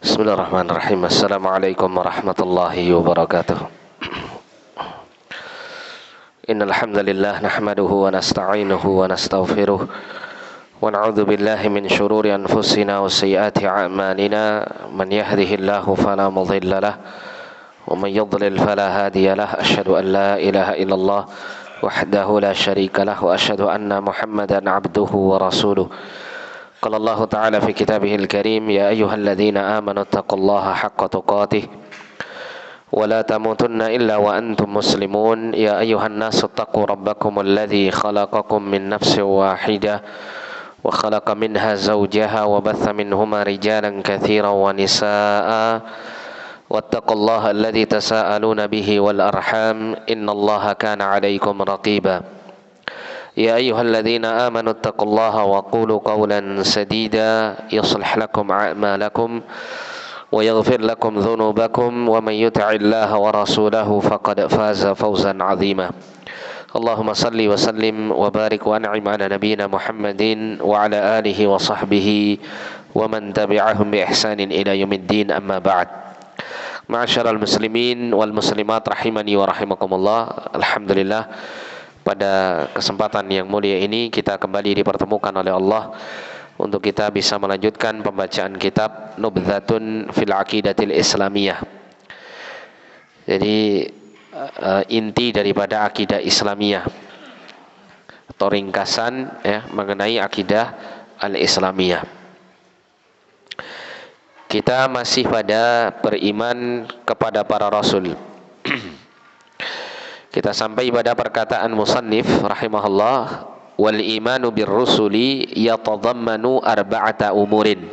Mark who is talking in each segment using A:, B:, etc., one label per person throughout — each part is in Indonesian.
A: Bismillahirrahmanirrahim. Assalamualaikum warahmatullahi wabarakatuh. Innal hamdalillah nahmaduhu wa nasta'inuhu wa nastaghfiruh wa na'udzu billahi min shururi anfusina wa sayyiati a'malina. Man yahdihillahu fala mudilla lahu wa man yudlil fala hadiya lahu. Asyhadu an la ilaha illallah wahdahu la syarika lahu wa asyhadu anna Muhammadan 'abduhu wa rasuluh. Qala Allah Ta'ala fi kitabihil karim, ya ayyuhalladzina amanu taqullaha haqqa tuqatih wa la tamutunna illa wa antum muslimun. Ya ayyuhan nasu taqu rabbakum alladzi khalaqakum min nafsin wahidah wa khalaqa minha zawjaha wa batha minhuma rijalan katsiran wa nisaa'a wattaqullaha alladzi tasaaluna bihi wal arham innallaha kana 'alaikum raqiba. يا أيها الذين آمنوا اتقوا الله وقولوا قولا سديدا يصلح لكم أعمالكم ويغفر لكم ذنوبكم ومن يطع الله ورسوله فقد فاز فوزا عظيما. اللهم صل وسلم وبارك وأنعم على نبينا محمد وعلى آله وصحبه ومن تبعهم بإحسان إلى يوم الدين. أما بعد. Ma'asyiral muslimin wal muslimat rahimani wa rahimakumullah. Alhamdulillah, pada kesempatan yang mulia ini kita kembali dipertemukan oleh Allah untuk kita bisa melanjutkan pembacaan kitab Nubdhatun fil Aqidatil Islamiyah. Jadi inti daripada akidah Islamiyah atau ringkasan mengenai akidah al-Islamiyah. Kita masih pada beriman kepada para rasul. Kita sampai pada perkataan musannif rahimahullah, wal imanu bir rusuli yatadammanu arba'ata umurin.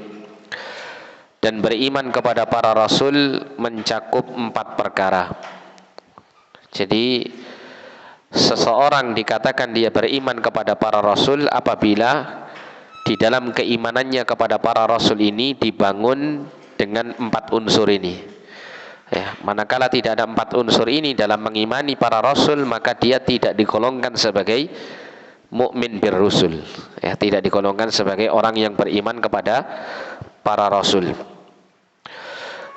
A: Dan beriman kepada para rasul mencakup 4 perkara. Jadi seseorang dikatakan dia beriman kepada para rasul apabila di dalam keimanannya kepada para rasul ini dibangun dengan 4 unsur ini. Manakala tidak ada 4 unsur ini dalam mengimani para rasul, maka dia tidak digolongkan sebagai mukmin bir rusul. Tidak digolongkan sebagai orang yang beriman kepada para rasul.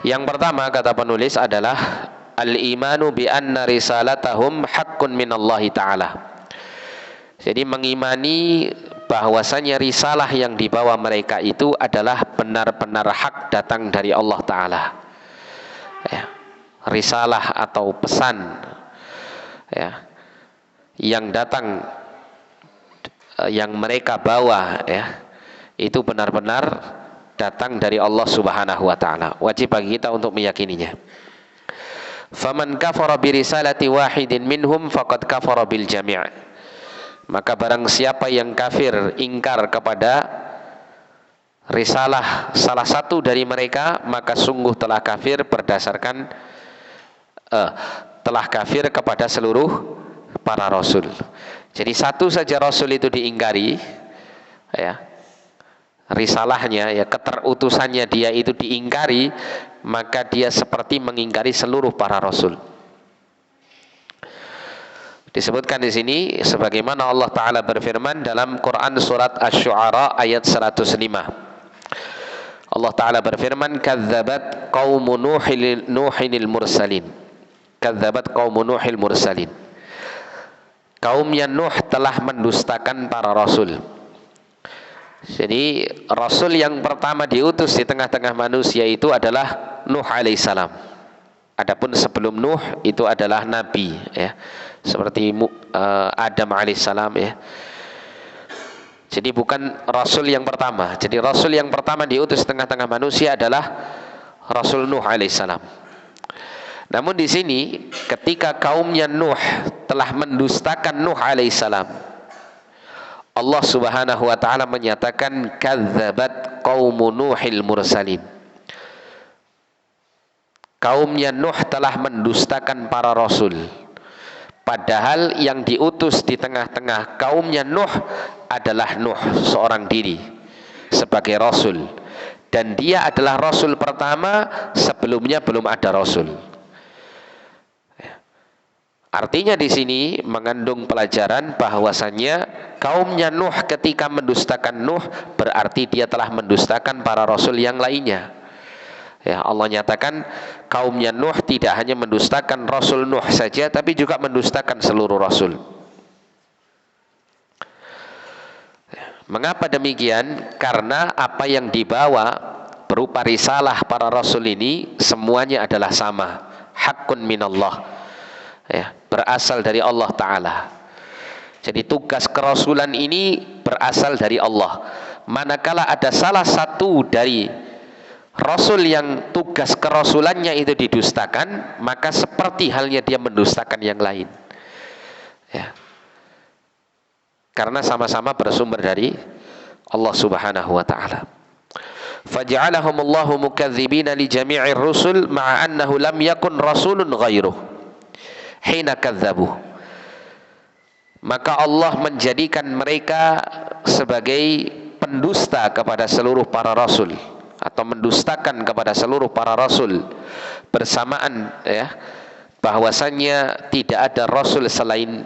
A: Yang pertama kata penulis adalah al-imanu bi anna risalatahum haqqun minallahi ta'ala. Jadi mengimani bahwasanya risalah yang dibawa mereka itu adalah benar-benar hak datang dari Allah Ta'ala. Risalah atau pesan yang datang, yang mereka bawa itu benar-benar datang dari Allah Subhanahu wa taala. Wajib bagi kita untuk meyakininya. Faman kafara bi risalati wahidin minhum faqad kafara bil jami'. Maka barang siapa yang kafir, ingkar kepada risalah salah satu dari mereka, maka sungguh telah kafir berdasarkan telah kafir kepada seluruh para rasul. Jadi satu saja rasul itu diingkari, risalahnya, keterutusannya dia itu diingkari, maka dia seperti mengingkari seluruh para rasul. Disebutkan di sini sebagaimana Allah Ta'ala berfirman dalam Quran surat Asy-Syu'ara ayat 105. Allah Ta'ala berfirman, kadzabat qaumu nuhinil mursalin. Kadzabat qaumu nuhil mursalin. Kaumnya Nuh telah mendustakan para rasul. Jadi rasul yang pertama diutus di tengah-tengah manusia itu adalah Nuh alaihissalam. Adapun sebelum Nuh itu adalah nabi, seperti Adam alaihissalam. Jadi bukan rasul yang pertama. Jadi rasul yang pertama diutus di tengah-tengah manusia adalah Rasul Nuh alaihissalam. Namun di sini ketika kaumnya Nuh telah mendustakan Nuh alaihissalam, Allah Subhanahu wa taala menyatakan kadzabat qaumu nuhil mursalin. Kaumnya Nuh telah mendustakan para rasul. Padahal yang diutus di tengah-tengah kaumnya Nuh adalah Nuh seorang diri sebagai rasul, dan dia adalah rasul pertama, sebelumnya belum ada rasul. Artinya di sini mengandung pelajaran bahwasannya kaumnya Nuh ketika mendustakan Nuh berarti dia telah mendustakan para rasul yang lainnya. Ya, Allah nyatakan kaumnya Nuh tidak hanya mendustakan Rasul Nuh saja, tapi juga mendustakan seluruh Rasul. Mengapa demikian? Karena apa yang dibawa berupa risalah para Rasul ini semuanya adalah sama. Haqqun minallah. Ya, berasal dari Allah Ta'ala. Jadi tugas kerasulan ini berasal dari Allah. Manakala ada salah satu dari Rasul yang tugas kerasulannya itu didustakan, maka seperti halnya dia mendustakan yang lain. Ya. Karena sama-sama bersumber dari Allah Subhanahu wa taala. Faja'alahumullahu mukadzibina li jami'ir rusul ma'a annahu lam yakun rasulun ghairuh hina kadzabuh. Maka Allah menjadikan mereka sebagai pendusta kepada seluruh para rasul, atau mendustakan kepada seluruh para rasul bersamaan, ya, bahwasannya tidak ada rasul selain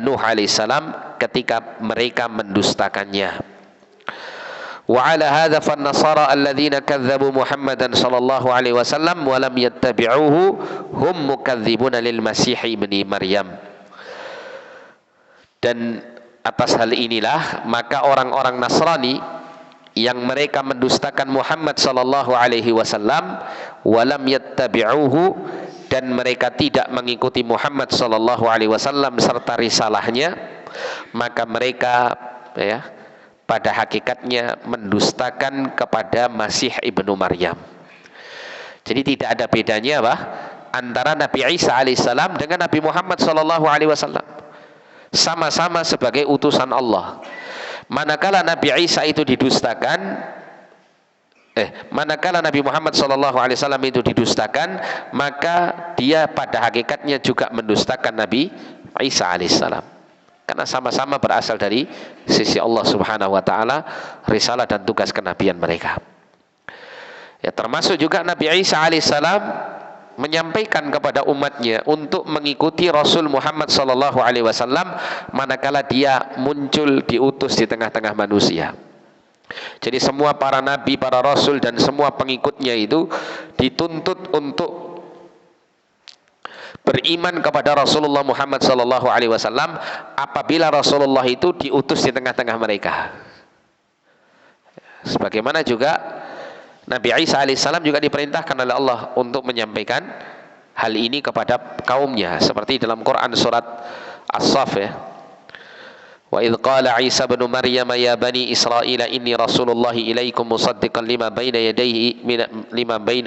A: Nuh alaihissalam ketika mereka mendustakannya. Wa ala hadza fan nasara alladziina kadzdzabu Muhammadan sallallahu alaihi wasallam wa lam yattabi'uhu hum mukadzibuna lil Masih ibni Maryam. Dan atas hal inilah maka orang-orang Nasrani yang mereka mendustakan Muhammad sallallahu alaihi wasallam walam yattabi'uhu, dan mereka tidak mengikuti Muhammad sallallahu alaihi wasallam serta risalahnya, maka mereka, ya, pada hakikatnya mendustakan kepada Masih ibnu Maryam. Jadi tidak ada bedanya antara Nabi Isa alaihissalam dengan Nabi Muhammad sallallahu alaihi wasallam. Sama-sama sebagai utusan Allah. Manakala Nabi Isa itu didustakan, manakala Nabi Muhammad SAW itu didustakan, maka dia pada hakikatnya juga mendustakan Nabi Isa alaihissalam. Karena sama-sama berasal dari sisi Allah Subhanahu wa taala risalah dan tugas kenabian mereka. Ya, termasuk juga Nabi Isa alaihissalam menyampaikan kepada umatnya untuk mengikuti Rasul Muhammad sallallahu alaihi wasallam manakala dia muncul diutus di tengah-tengah manusia. Jadi semua para nabi, para rasul dan semua pengikutnya itu dituntut untuk beriman kepada Rasulullah Muhammad sallallahu alaihi wasallam apabila Rasulullah itu diutus di tengah-tengah mereka. Sebagaimana juga Nabi Isa alaihissalam juga diperintahkan oleh Allah untuk menyampaikan hal ini kepada kaumnya, seperti dalam Quran surat As-Saff, ya. Wa idz qala Isa ibnu Maryam ya bani Israil inni rasulullah ilaikum musaddiqan lima baina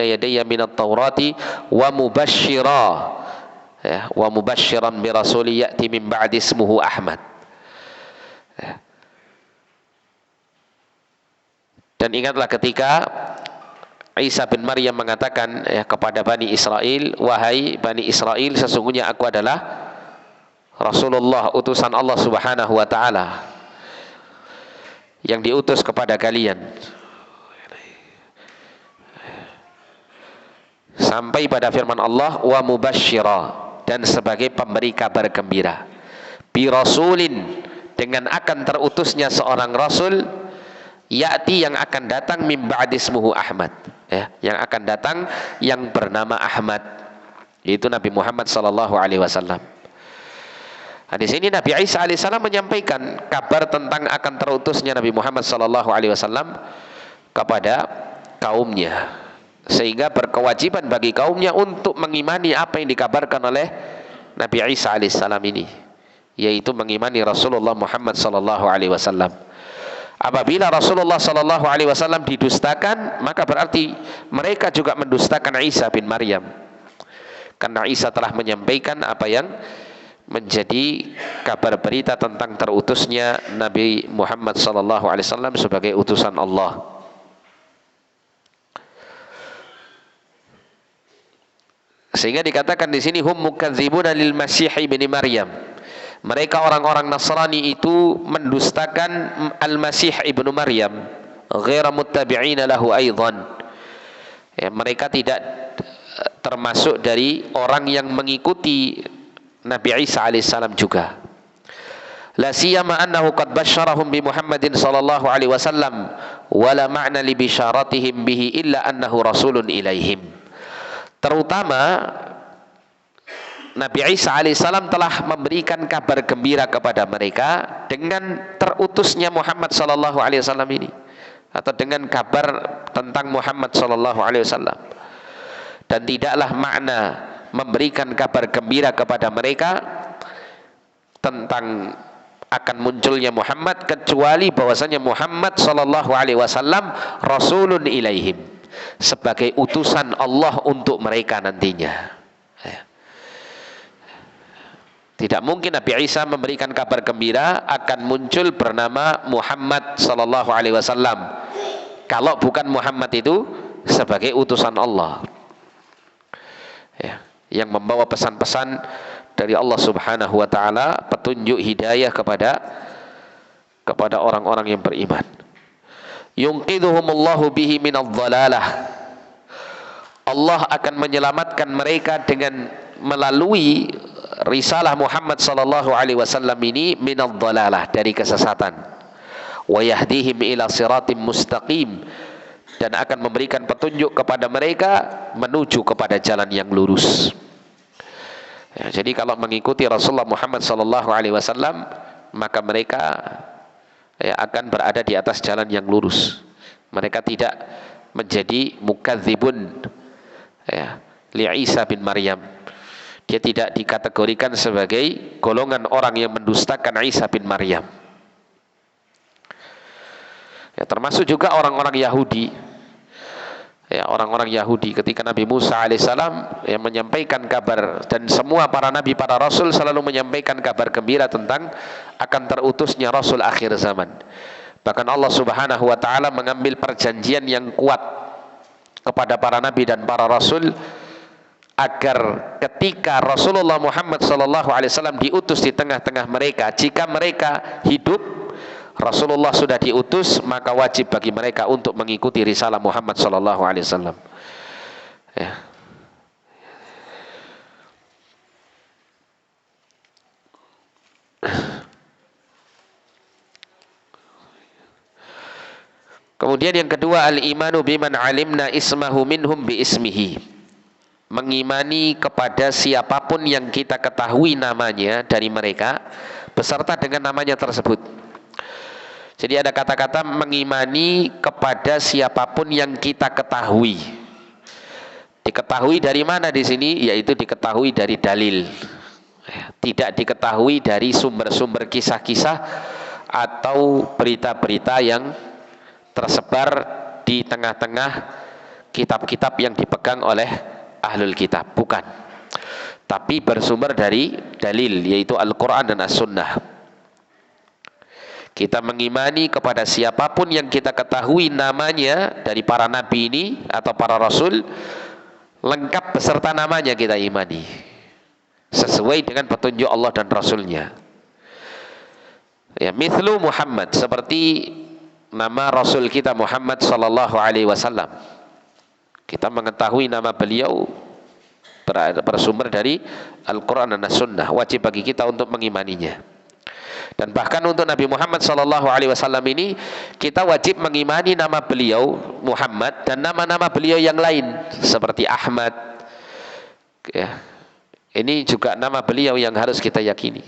A: yadayya min at-taurati wa mubasysyiran bi rasuli ya'ti min ba'di ismuhu Ahmad. Ya. Dan ingatlah ketika Isa bin Maryam mengatakan, ya, kepada Bani Israel, wahai Bani Israel, sesungguhnya aku adalah Rasulullah, utusan Allah Subhanahu wa taala yang diutus kepada kalian. Sampai pada firman Allah, wa mubassyira, dan sebagai pemberi kabar gembira. Bi rasulin, dengan akan terutusnya seorang rasul, ya'ti, yang akan datang, min ba'di ismuhu Ahmad, ya, yang akan datang yang bernama Ahmad, yaitu Nabi Muhammad sallallahu alaihi wasallam. Nah, di sini Nabi Isa alaihissalam menyampaikan kabar tentang akan terutusnya Nabi Muhammad sallallahu alaihi wasallam kepada kaumnya, sehingga berkewajiban bagi kaumnya untuk mengimani apa yang dikabarkan oleh Nabi Isa alaihissalam ini, yaitu mengimani Rasulullah Muhammad sallallahu alaihi wasallam. Apabila Rasulullah sallallahu alaihi wasallam didustakan, maka berarti mereka juga mendustakan Isa bin Maryam. Karena Isa telah menyampaikan apa yang menjadi kabar berita tentang terutusnya Nabi Muhammad sallallahu alaihi wasallam sebagai utusan Allah. Sehingga dikatakan di sini hum mukadzibuna lil Masih ibni Maryam. Mereka orang-orang Nasrani itu mendustakan Al-Masih ibnu Maryam, ghaira muttabi'ina lahu aidan. Ya, mereka tidak termasuk dari orang yang mengikuti Nabi Isa alaihissalam juga. La siyama annahu qad basyarahum bi Muhammadin sallallahu alaihi wasallam wa la ma'na li bisyaratihim bihi illa annahu rasulun ilaihim. Terutama Nabi Isa alaihissalam telah memberikan kabar gembira kepada mereka dengan terutusnya Muhammad sallallahu alaihi wasallam ini, atau dengan kabar tentang Muhammad sallallahu alaihi wasallam. Dan tidaklah makna memberikan kabar gembira kepada mereka tentang akan munculnya Muhammad kecuali bahwasanya Muhammad sallallahu alaihi wasallam rasulun ilaihim, sebagai utusan Allah untuk mereka nantinya. Tidak mungkin Nabi Isa memberikan kabar gembira akan muncul bernama Muhammad sallallahu alaihi wasallam kalau bukan Muhammad itu sebagai utusan Allah, yang membawa pesan-pesan dari Allah Subhanahu wa taala, petunjuk hidayah kepada orang-orang yang beriman. Yunqidhuhumullahu bihi minadh-dhalalah. Allah akan menyelamatkan mereka dengan melalui risalah Muhammad sallallahu alaihi wasallam ini minadh-dhalalah, dari kesesatan. Wa yahdihim ila siratim mustaqim, dan akan memberikan petunjuk kepada mereka menuju kepada jalan yang lurus. Jadi kalau mengikuti Rasulullah Muhammad sallallahu alaihi wasallam, maka mereka akan berada di atas jalan yang lurus. Mereka tidak menjadi mukadzibun li Isa bin Maryam. Dia tidak dikategorikan sebagai golongan orang yang mendustakan Isa bin Maryam. Termasuk juga orang-orang Yahudi. Orang-orang Yahudi ketika Nabi Musa alaihissalam menyampaikan kabar, dan semua para nabi, para rasul selalu menyampaikan kabar gembira tentang akan terutusnya rasul akhir zaman. Bahkan Allah Subhanahu wa taala mengambil perjanjian yang kuat kepada para nabi dan para rasul agar ketika Rasulullah Muhammad sallallahu alaihi wasallam diutus di tengah-tengah mereka, jika mereka hidup Rasulullah sudah diutus, maka wajib bagi mereka untuk mengikuti risalah Muhammad sallallahu alaihi wasallam. Kemudian yang kedua, al-imanu biman alimna ismahu minhum bi ismihi. Mengimani kepada siapapun yang kita ketahui namanya dari mereka beserta dengan namanya tersebut. Jadi ada kata-kata mengimani kepada siapapun yang kita ketahui. Diketahui dari mana di sini? Yaitu diketahui dari dalil. Tidak diketahui dari sumber-sumber kisah-kisah atau berita-berita yang tersebar di tengah-tengah kitab-kitab yang dipegang oleh ahlul kitab. Bukan. Tapi bersumber dari dalil, yaitu Al-Quran dan As-Sunnah. Kita mengimani kepada siapapun yang kita ketahui namanya dari para nabi ini atau para rasul, lengkap beserta namanya kita imani, sesuai dengan petunjuk Allah dan Rasulnya. Mithlu Muhammad, seperti nama Rasul kita Muhammad sallallahu alaihi wasallam. Kita mengetahui nama beliau bersumber dari Al-Quran dan As-Sunnah. Wajib bagi kita untuk mengimaninya. Dan bahkan untuk Nabi Muhammad sallallahu alaihi wasallam ini, kita wajib mengimani nama beliau Muhammad dan nama-nama beliau yang lain seperti Ahmad. Ini juga nama beliau yang harus kita yakini.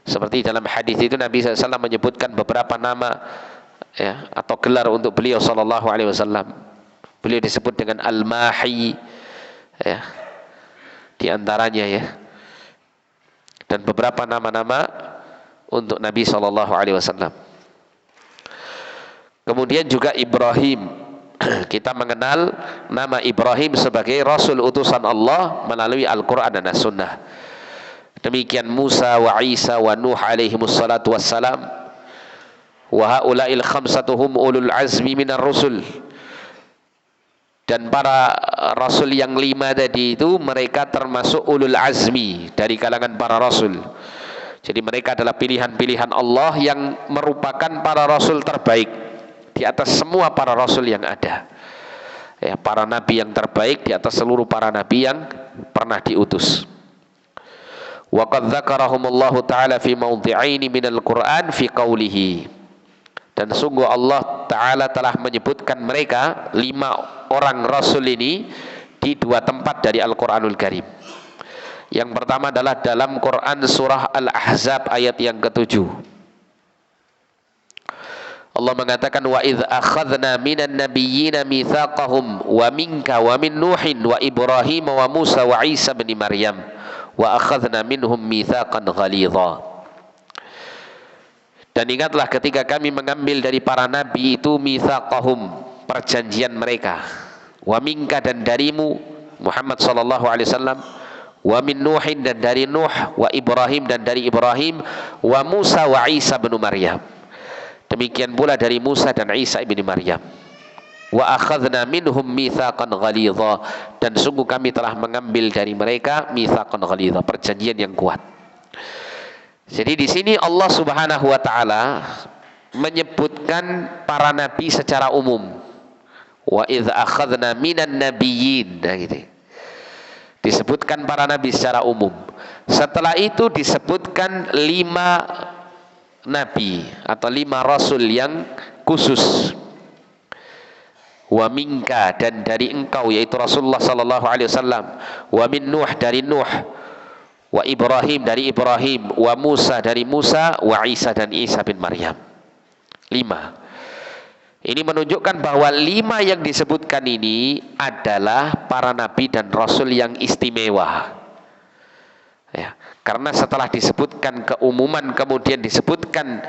A: Seperti dalam hadis itu Nabi SAW menyebutkan beberapa nama atau gelar untuk beliau sallallahu alaihi wasallam. Beliau disebut dengan Al-Mahi, di antaranya dan beberapa nama-nama untuk Nabi sallallahu alaihi wasallam. Kemudian juga Ibrahim. Kita mengenal nama Ibrahim sebagai Rasul utusan Allah melalui Al-Quran dan As-Sunnah. Demikian Musa wa Isa wa Nuh alaihimus salatu wassalam. Wa haula'il khamsatuhum ulul azmi minar rusul. Dan para rasul yang 5 tadi itu, mereka termasuk ulul azmi dari kalangan para rasul. Jadi mereka adalah pilihan-pilihan Allah yang merupakan para rasul terbaik di atas semua para rasul yang ada. Para nabi yang terbaik di atas seluruh para nabi yang pernah diutus. Wa qad dzakarahumullahu ta'ala fi mawdhi'aini minal Qur'an fi qawlihi. Dan sungguh Allah Ta'ala telah menyebutkan mereka 5 orang Rasul ini di 2 tempat dari Al-Quranul Karim. Yang pertama adalah dalam Quran surah Al-Ahzab ayat yang ke-7. Allah mengatakan wa idz akhadna minan nabiyyina mitsaqahum wa minka wa min Nuhin wa Ibrahim wa Musa wa Isa bin Maryam wa akhadna minhum mitsaqan ghalidha. Dan ingatlah ketika kami mengambil dari para nabi itu mitsaqahum, perjanjian mereka, wa minka, dan darimu Muhammad sallallahu alaihi wasallam, wa min Nuhin, dan dari Nuh, wa Ibrahim, dan dari Ibrahim, wa Musa wa Isa bin Maryam. Demikian pula dari Musa dan Isa ibn Maryam. Wa akhadna minhum mitsaqan ghalidha, dan sungguh kami telah mengambil dari mereka mitsaqan ghalidha, perjanjian yang kuat. Jadi di sini Allah Subhanahu wa taala menyebutkan para nabi secara umum. Wa idz akhadna minan nabiyyin, nah gitu. Disebutkan para nabi secara umum. Setelah itu disebutkan 5 nabi atau 5 rasul yang khusus. Wa minka, dan dari engkau, yaitu Rasulullah sallallahu alaihi wasallam. Wa min Nuh, dari Nuh. Wa Ibrahim, dari Ibrahim. Wa Musa, dari Musa. Wa Isa, dan Isa bin Maryam. 5. Ini menunjukkan bahwa 5 yang disebutkan ini adalah para nabi dan rasul yang istimewa. Ya, karena setelah disebutkan keumuman kemudian disebutkan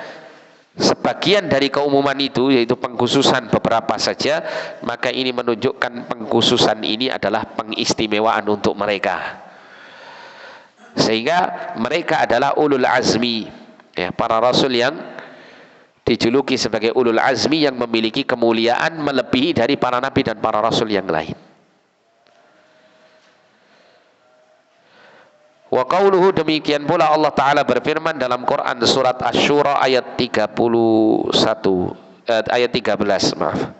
A: sebagian dari keumuman itu, yaitu pengkhususan beberapa saja, maka ini menunjukkan pengkhususan ini adalah pengistimewaan untuk mereka, sehingga mereka adalah ulul azmi, ya, para rasul yang dijuluki sebagai ulul azmi, yang memiliki kemuliaan melebihi dari para nabi dan para rasul yang lain. Wa qauluhu, demikian pula Allah Ta'ala berfirman dalam Quran surat Asy-Syura ayat 13, maaf.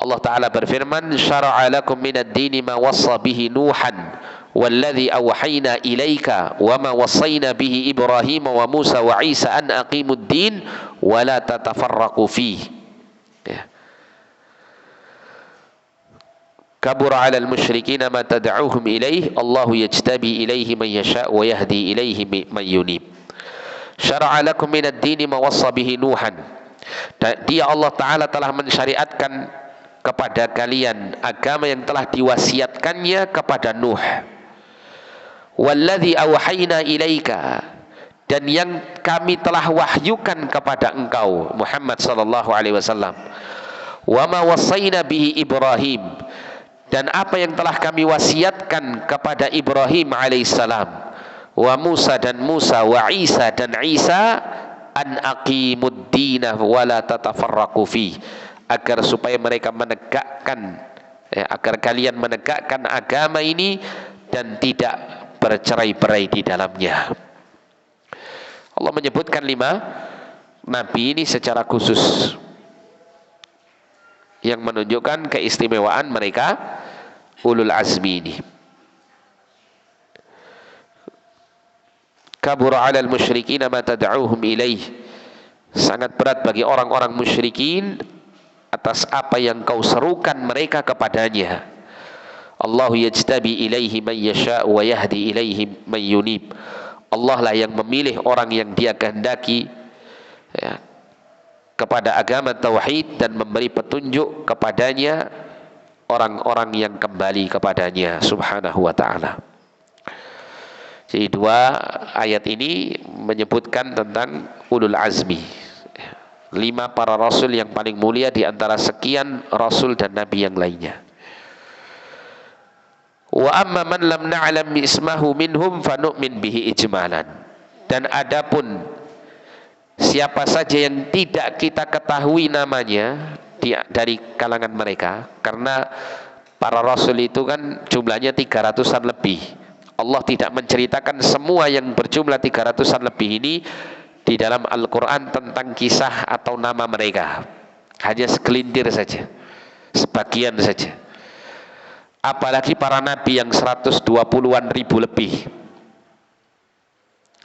A: Allah Ta'ala berfirman, syara'a lakum minad dini ma wassa bihi Nuhan walladzi awhayna ilaika wa ma wassayna bihi Ibrahim wa Musa wa Isa an aqimud din wa la tatafarraqu fihi. Ya. Kabura 'alal musyrikina ma tad'uuhum ilaih Allahu yajtabi ilaihi man yasha' wa yahdi ilaihi man yunib. Syara'a lakum minad dini ma wassa bihi Nuhan. Dia Allah Ta'ala telah mensyariatkan kepada kalian agama yang telah diwasiatkannya kepada Nuh. Walladzi awhayna ilaika, dan yang kami telah wahyukan kepada engkau Muhammad sallallahu alaihi wasallam. Wa ma wassayna bihi Ibrahim, dan apa yang telah kami wasiatkan kepada Ibrahim alaihissalam, wa Musa, dan Musa, wa Isa, dan Isa, an aqimud dinah wa la tatafarraqu fi, agar supaya mereka menegakkan, agar kalian menegakkan agama ini dan tidak bercerai-berai di dalamnya. Allah menyebutkan 5 nabi ini secara khusus, yang menunjukkan keistimewaan mereka ulul azmi ini. Kabura 'alal musyrikin ma tad'uuhum ilaih, sangat berat bagi orang-orang musyrikin atas apa yang kau serukan mereka kepadanya. Allahu yajtabi ilaihi man yasha' wa yahdi ilaihi man yunib. Allah lah yang memilih orang yang Dia kehendaki, ya, kepada agama tauhid, dan memberi petunjuk kepadanya orang-orang yang kembali kepadanya subhanahu wa ta'ala. Jadi 2 ayat ini menyebutkan tentang ulul azmi, 5 para rasul yang paling mulia di antara sekian rasul dan nabi yang lainnya. Wa amma man lam na'lam ismahu minhum fanu'min bihi ijmalan, dan adapun siapa saja yang tidak kita ketahui namanya dari kalangan mereka, karena para rasul itu kan jumlahnya 300-an lebih. Allah tidak menceritakan semua yang berjumlah 300-an lebih ini di dalam Al-Quran tentang kisah atau nama mereka. Hanya segelintir saja, sebagian saja. Apalagi para nabi yang 120-an ribu lebih.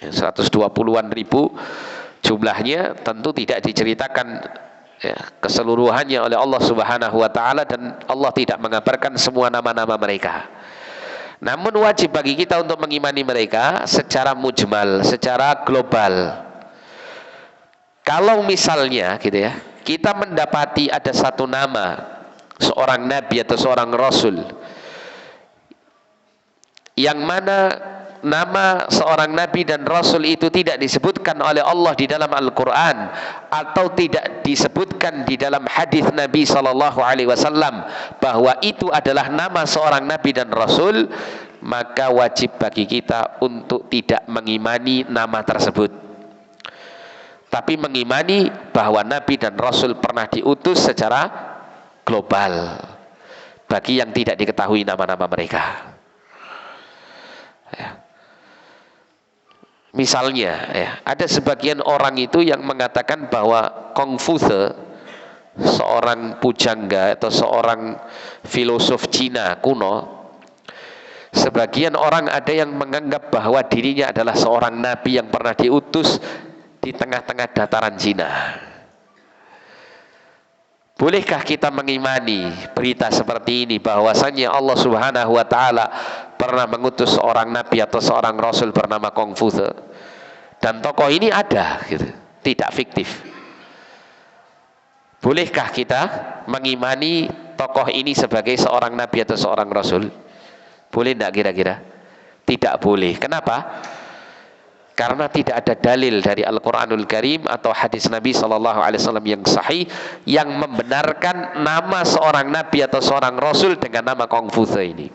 A: 120-an ribu jumlahnya, tentu tidak diceritakan ya, keseluruhannya oleh Allah Subhanahu wa taala, dan Allah tidak mengabarkan semua nama-nama mereka. Namun wajib bagi kita untuk mengimani mereka secara mujmal, secara global. Kalau misalnya gitu ya, kita mendapati ada satu nama seorang nabi atau seorang rasul yang mana nama seorang nabi dan rasul itu tidak disebutkan oleh Allah di dalam Al-Quran, atau tidak disebutkan di dalam hadis Nabi Sallallahu Alaihi Wasallam bahwa itu adalah nama seorang nabi dan rasul, maka wajib bagi kita untuk tidak mengimani nama tersebut, tapi mengimani bahwa nabi dan rasul pernah diutus secara global bagi yang tidak diketahui nama-nama mereka. Ya. Misalnya ya, ada sebagian orang itu yang mengatakan bahwa Kongfuce, seorang pujangga atau seorang filosof Cina kuno, sebagian orang ada yang menganggap bahwa dirinya adalah seorang nabi yang pernah diutus di tengah-tengah dataran Cina. Bolehkah kita mengimani berita seperti ini, bahwasannya Allah Subhanahu wa taala pernah mengutus seorang nabi atau seorang rasul bernama Kongfuce, dan tokoh ini ada gitu, tidak fiktif? Bolehkah kita mengimani tokoh ini sebagai seorang nabi atau seorang rasul? Boleh tidak kira-kira? Tidak boleh. Kenapa? Karena tidak ada dalil dari Al-Quranul Karim atau hadis Nabi SAW yang sahih yang membenarkan nama seorang nabi atau seorang rasul dengan nama Kongfuce ini.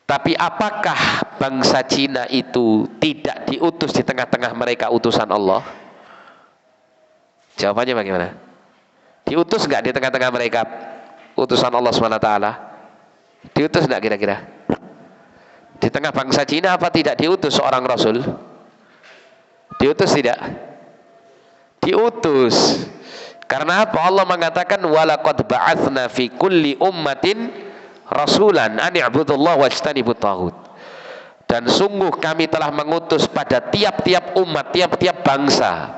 A: Tapi apakah bangsa Cina itu tidak diutus di tengah-tengah mereka utusan Allah? Jawabannya bagaimana? Diutus nggak di tengah-tengah mereka utusan Allah SWT? Diutus nggak kira-kira? Di tengah bangsa Cina apa tidak diutus seorang rasul? Diutus tidak? Diutus. Karena apa? Allah mengatakan walaqad ba'atsna fi kulli ummatin rasulan an i'budullah wajtanibut taghut. Dan sungguh kami telah mengutus pada tiap-tiap umat, tiap-tiap bangsa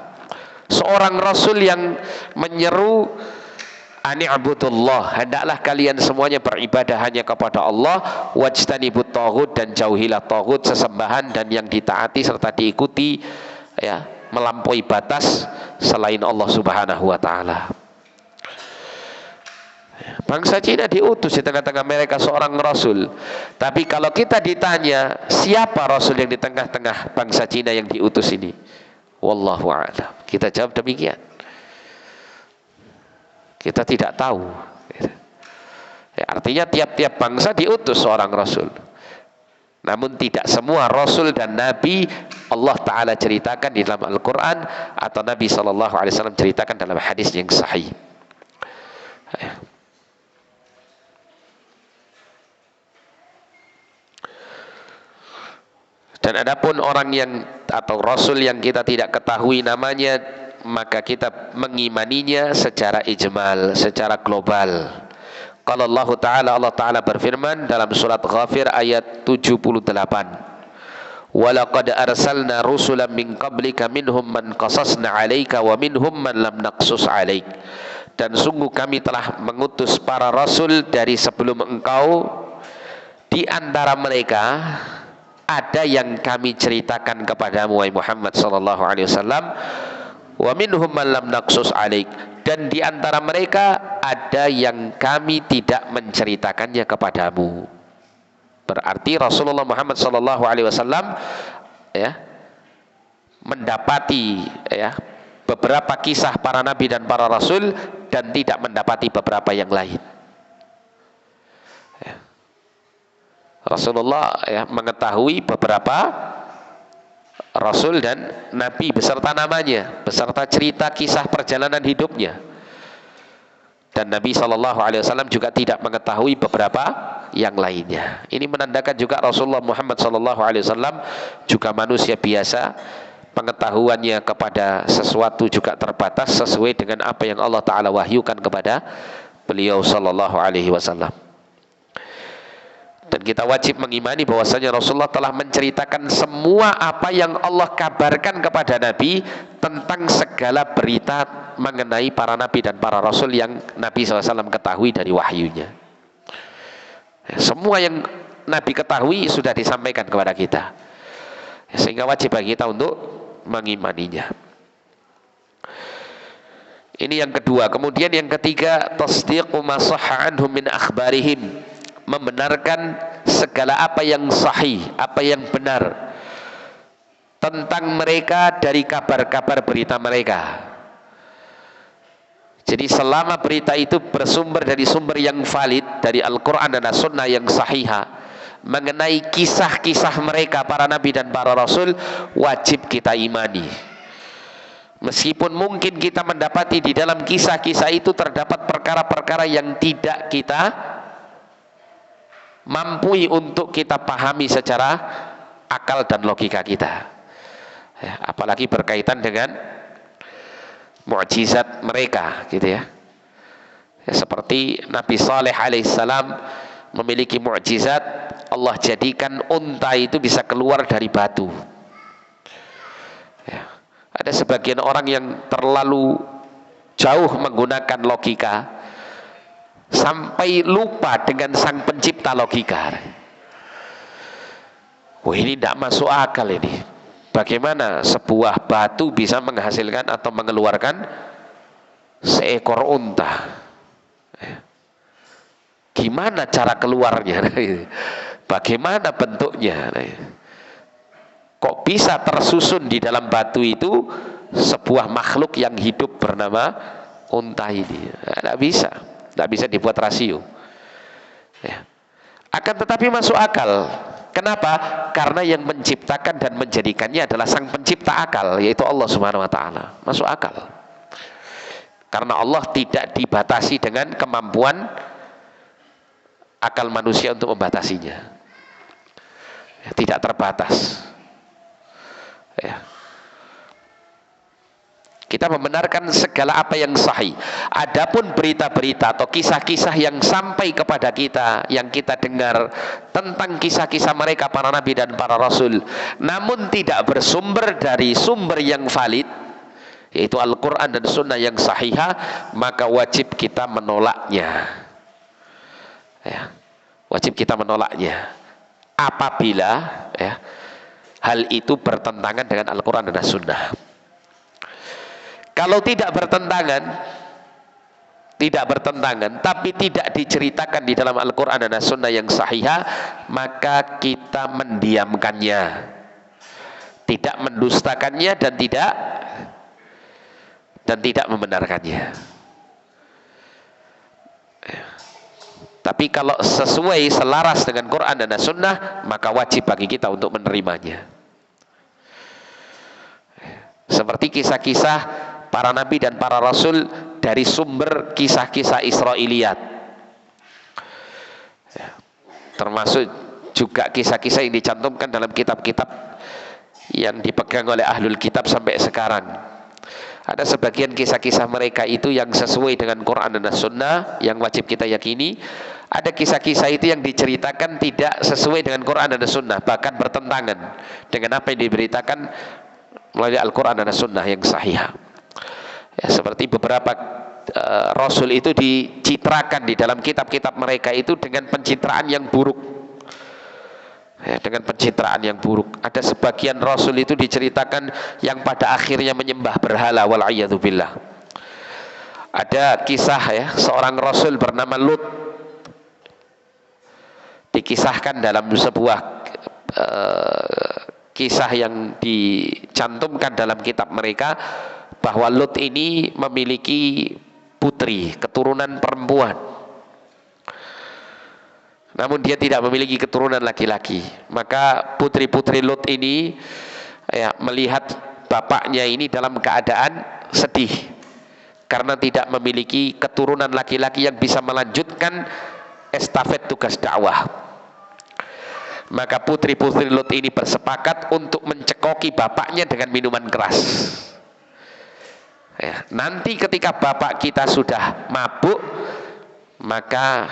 A: seorang rasul yang menyeru ani'budullah, hendaklah kalian semuanya beribadah hanya kepada Allah, wajtanibut taghut, dan jauhilah taghut, sesembahan dan yang ditaati serta diikuti ya, melampaui batas selain Allah Subhanahu wa taala. Bangsa Cina diutus di tengah-tengah mereka seorang rasul. Tapi kalau kita ditanya siapa rasul yang di tengah-tengah bangsa Cina yang diutus ini, wallahu a'lam, kita jawab demikian. Kita tidak tahu. Ya, artinya tiap-tiap bangsa diutus seorang rasul. Namun tidak semua rasul dan nabi Allah Ta'ala ceritakan di dalam Al-Quran atau Nabi SAW ceritakan dalam hadis yang sahih. Ya. Dan adapun orang yang atau rasul yang kita tidak ketahui namanya, maka kita mengimaninya secara ijmal, secara global. Kalau Allah Ta'ala berfirman dalam surat Ghafir ayat 78, walaqad arsalna rusulan min qablika minhum man qasasna alaika wa minhum man lam naqsus alaik. Dan sungguh kami telah mengutus para rasul dari sebelum engkau, di antara mereka ada yang kami ceritakan kepadamu wahai Muhammad sallallahu alaihi wasallam, wa minhum man lam naqsus alaik, dan di antara mereka ada yang kami tidak menceritakannya kepadamu. Berarti Rasulullah Muhammad sallallahu alaihi wasallam ya mendapati ya beberapa kisah para nabi dan para rasul dan tidak mendapati beberapa yang lain. Ya. Rasulullah ya mengetahui beberapa rasul dan nabi beserta namanya, beserta cerita kisah perjalanan hidupnya. Dan Nabi SAW juga tidak mengetahui beberapa yang lainnya. Ini menandakan juga Rasulullah Muhammad SAW juga manusia biasa, pengetahuannya kepada sesuatu juga terbatas sesuai dengan apa yang Allah Ta'ala wahyukan kepada beliau SAW. Dan kita wajib mengimani bahwasanya Rasulullah telah menceritakan semua apa yang Allah kabarkan kepada Nabi tentang segala berita mengenai para Nabi dan para Rasul yang Nabi SAW ketahui dari wahyunya. Semua yang Nabi ketahui sudah disampaikan kepada kita, sehingga wajib bagi kita untuk mengimaninya. Ini yang kedua. Kemudian yang ketiga, tasdiqu ma sahha anhum min akhbarihim, membenarkan segala apa yang sahih, apa yang benar tentang mereka dari kabar-kabar berita mereka. Jadi selama berita itu bersumber dari sumber yang valid, dari Al-Quran dan As-Sunnah yang sahihah, mengenai kisah-kisah mereka para Nabi dan para Rasul, wajib kita imani. Meskipun mungkin kita mendapati di dalam kisah-kisah itu terdapat perkara-perkara yang tidak kita mampu untuk kita pahami secara akal dan logika kita, ya, apalagi berkaitan dengan mukjizat mereka, gitu ya. Ya, seperti Nabi Saleh alaihissalam memiliki mukjizat, Allah jadikan unta itu bisa keluar dari batu. Ya, ada sebagian orang yang terlalu jauh menggunakan logika sampai lupa dengan sang pencipta logika. Wah, ini tidak masuk akal ini. Bagaimana sebuah batu bisa menghasilkan atau mengeluarkan seekor unta? Gimana cara keluarnya? Bagaimana bentuknya? Kok bisa tersusun di dalam batu itu sebuah makhluk yang hidup bernama unta ini? Tidak bisa. Tidak bisa dibuat rasio, ya. Akan tetapi masuk akal. Kenapa? Karena yang menciptakan dan menjadikannya adalah sang pencipta akal, yaitu Allah Subhanahu wa Ta'ala. Masuk akal. Karena Allah tidak dibatasi dengan kemampuan akal manusia untuk membatasinya, ya, tidak terbatas, ya. Kita membenarkan segala apa yang sahih. Adapun berita-berita atau kisah-kisah yang sampai kepada kita, yang kita dengar tentang kisah-kisah mereka para nabi dan para rasul, namun tidak bersumber dari sumber yang valid, yaitu Al-Quran dan Sunnah yang sahihah, maka wajib kita menolaknya, ya. Wajib kita menolaknya apabila, ya, hal itu bertentangan dengan Al-Quran dan Sunnah. Kalau tidak bertentangan, tapi tidak diceritakan di dalam Al-Quran dan As-Sunnah yang sahihah, maka kita mendiamkannya, tidak mendustakannya dan tidak membenarkannya. Tapi kalau sesuai, selaras dengan Quran dan As-Sunnah, maka wajib bagi kita untuk menerimanya. Seperti kisah-kisah para nabi dan para rasul dari sumber kisah-kisah Israiliyat, ya, termasuk juga kisah-kisah yang dicantumkan dalam kitab-kitab yang dipegang oleh ahlul kitab sampai sekarang. Ada sebagian kisah-kisah mereka itu yang sesuai dengan Quran dan Sunnah yang wajib kita yakini. Ada kisah-kisah itu yang diceritakan tidak sesuai dengan Quran dan Sunnah, bahkan bertentangan dengan apa yang diberitakan melalui Al-Quran dan Sunnah yang sahih. Ya, seperti beberapa Rasul itu dicitrakan di dalam kitab-kitab mereka itu dengan pencitraan yang buruk, ya, dengan pencitraan yang buruk. Ada sebagian Rasul itu diceritakan yang pada akhirnya menyembah berhala, wal'iyadzubillah. Ada kisah, ya, seorang Rasul bernama Lut, dikisahkan dalam sebuah kisah yang dicantumkan dalam kitab mereka, bahwa Lut ini memiliki putri, keturunan perempuan, namun dia tidak memiliki keturunan laki-laki. Maka putri-putri Lut ini, ya, melihat bapaknya ini dalam keadaan sedih karena tidak memiliki keturunan laki-laki yang bisa melanjutkan estafet tugas dakwah. Maka putri-putri Lut ini bersepakat untuk mencekoki bapaknya dengan minuman keras. Ya, nanti ketika bapak kita sudah mabuk, maka,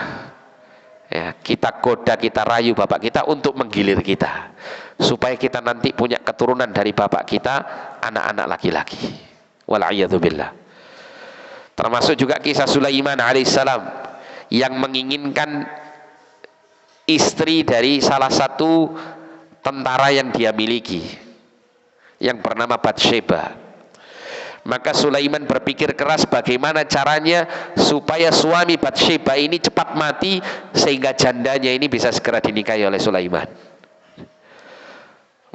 A: Ya, kita goda, kita rayu bapak kita untuk menggilir kita, supaya kita nanti punya keturunan dari bapak kita, anak-anak laki-laki. Wal'iyadzubillah. Termasuk juga kisah Sulaiman alaihissalam yang menginginkan istri dari salah satu tentara yang dia miliki, yang bernama Batsheba. Maka Sulaiman berpikir keras bagaimana caranya supaya suami Batsheba ini cepat mati, sehingga jandanya ini bisa segera dinikahi oleh Sulaiman.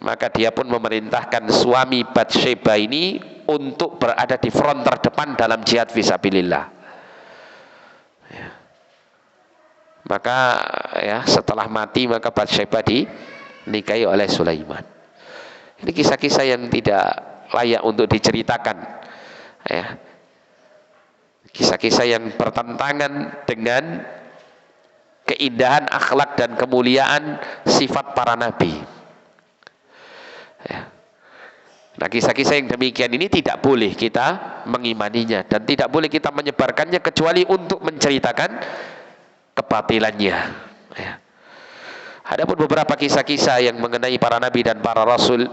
A: Maka dia pun memerintahkan suami Batsheba ini untuk berada di front terdepan dalam jihad fisabilillah. Ya. Maka ya, setelah mati maka Batsheba dinikahi oleh Sulaiman. Ini kisah-kisah yang tidak layak untuk diceritakan, ya. Kisah-kisah yang bertentangan dengan keindahan akhlak dan kemuliaan sifat para nabi, ya. Nah, kisah-kisah yang demikian ini tidak boleh kita mengimaninya, dan tidak boleh kita menyebarkannya kecuali untuk menceritakan kebatilannya, ya. Adapun beberapa kisah-kisah yang mengenai para nabi dan para rasul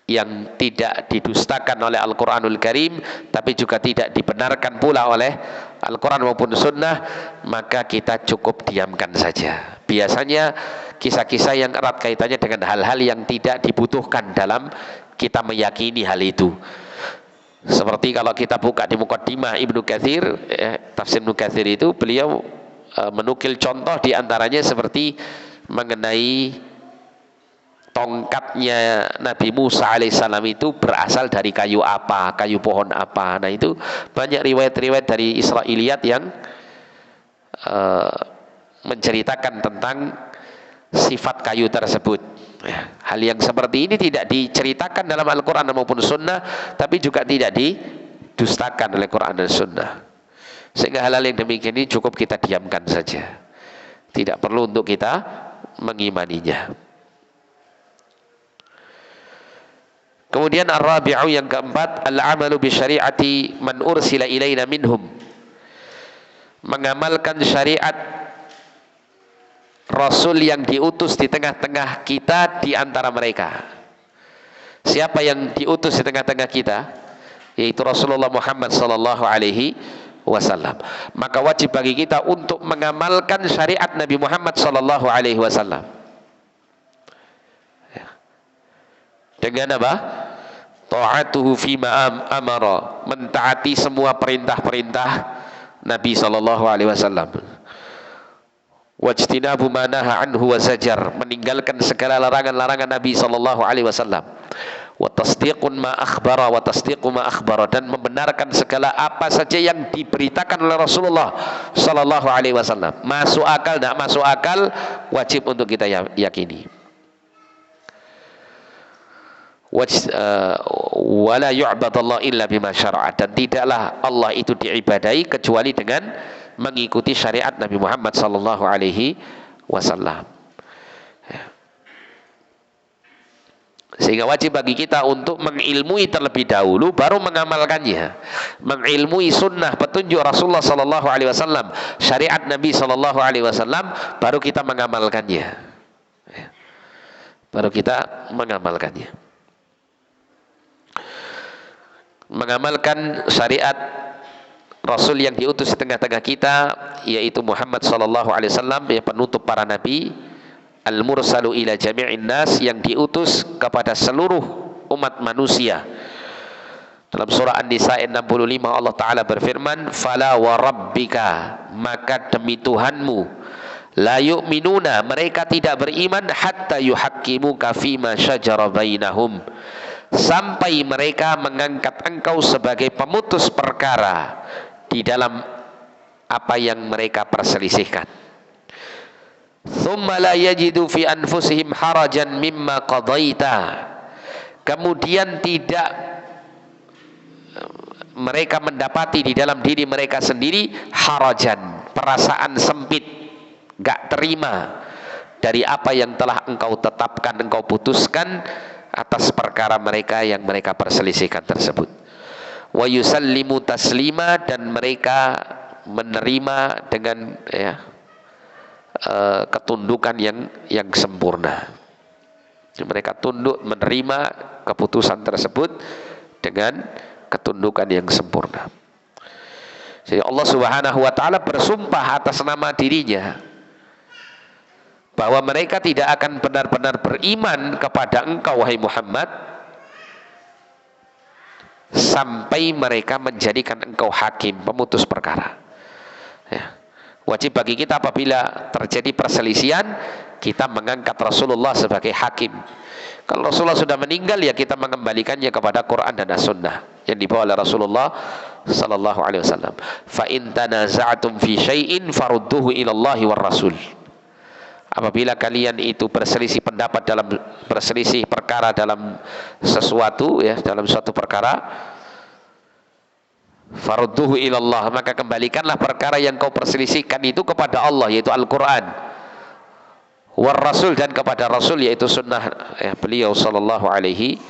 A: yang tidak didustakan oleh Al-Quranul Karim, tapi juga tidak dibenarkan pula oleh Al-Quran maupun Sunnah, maka kita cukup diamkan saja. Biasanya kisah-kisah yang erat kaitannya dengan hal-hal yang tidak dibutuhkan dalam kita meyakini hal itu. Seperti kalau kita buka di Muqaddimah Ibnu Katsir, tafsir Ibnu Katsir itu, beliau menukil contoh diantaranya seperti mengenai tongkatnya Nabi Musa alaihissalam itu berasal dari kayu apa, kayu pohon apa. Nah, itu banyak riwayat-riwayat dari Israiliyat yang menceritakan tentang sifat kayu tersebut. Hal yang seperti ini tidak diceritakan dalam Al-Quran maupun Sunnah, tapi juga tidak didustakan oleh Quran dan Sunnah. Sehingga hal-hal yang demikian ini cukup kita diamkan saja, tidak perlu untuk kita mengimaninya. Kemudian ar-rabi'u, yang keempat, al-amalu bi syari'ati man ursila ilaina minhum, mengamalkan syariat Rasul yang diutus di tengah-tengah kita di antara mereka. Siapa yang diutus di tengah-tengah kita? Yaitu Rasulullah Muhammad sallallahu alaihi wasallam. Maka wajib bagi kita untuk mengamalkan syariat Nabi Muhammad sallallahu alaihi wasallam. Dengan apa? Ta'atuhu fima amara, mentaati semua perintah-perintah Nabi sallallahu alaihi wasallam. Wajtinabu ma naha anhu wa zajar, meninggalkan segala larangan-larangan Nabi sallallahu alaihi wasallam. Wa tasdiqun ma akhbara wa tasdiqu ma akhbara, dan membenarkan segala apa saja yang diberitakan oleh Rasulullah sallallahu alaihi wasallam. Masuk akal, tidak masuk akal, wajib untuk kita yakini. Wala yu'badallah illa bima syara'a, dan tidaklah Allah itu diibadahi kecuali dengan mengikuti syariat Nabi Muhammad sallallahu alaihi wasallam. Sehingga wajib bagi kita untuk mengilmui terlebih dahulu, baru mengamalkannya. Mengilmui sunnah petunjuk Rasulullah sallallahu alaihi wasallam, syariat Nabi sallallahu alaihi wasallam, baru kita mengamalkannya. Baru kita mengamalkannya. Mengamalkan syariat Rasul yang diutus di tengah-tengah kita, yaitu Muhammad sallallahu alaihi wasallam, yang penutup para nabi, al-mursalu ila jami'in nas, yang diutus kepada seluruh umat manusia. Dalam surah An-Nisa 65 Allah Ta'ala berfirman, fala wa rabbika, maka demi Tuhanmu, la yu'minuna, mereka tidak beriman, hatta yuhakkimuka fima syajara bainahum, sampai mereka mengangkat engkau sebagai pemutus perkara di dalam apa yang mereka perselisihkan. Thumma la yajidu fi anfusihim harajan mimma qadaita, kemudian tidak mereka mendapati di dalam diri mereka sendiri harajan, perasaan sempit, gak terima dari apa yang telah engkau tetapkan, engkau putuskan atas perkara mereka yang mereka perselisihkan tersebut. Wa yusallimu taslima, dan mereka menerima dengan ketundukan yang sempurna. Mereka tunduk menerima keputusan tersebut dengan ketundukan yang sempurna. Jadi Allah Subhanahu wa taala bersumpah atas nama dirinya bahwa mereka tidak akan benar-benar beriman kepada engkau wahai Muhammad sampai mereka menjadikan engkau hakim, pemutus perkara. Ya. Wajib bagi kita apabila terjadi perselisihan, kita mengangkat Rasulullah sebagai hakim. Kalau Rasulullah sudah meninggal, ya kita mengembalikannya kepada Quran dan As-Sunnah yang dibawa oleh Rasulullah sallallahu alaihi wasallam. Fa in tanaza'tum fi syai'in farudduhu ila Allahi war Rasul. Apabila kalian itu berselisih pendapat dalam berselisih perkara dalam sesuatu, ya, dalam suatu perkara, farudduhu ila Allah, maka kembalikanlah perkara yang kau perselisihkan itu kepada Allah, yaitu Al-Quran, war Rasul, dan kepada Rasul, yaitu sunnah beliau sallallahu alaihi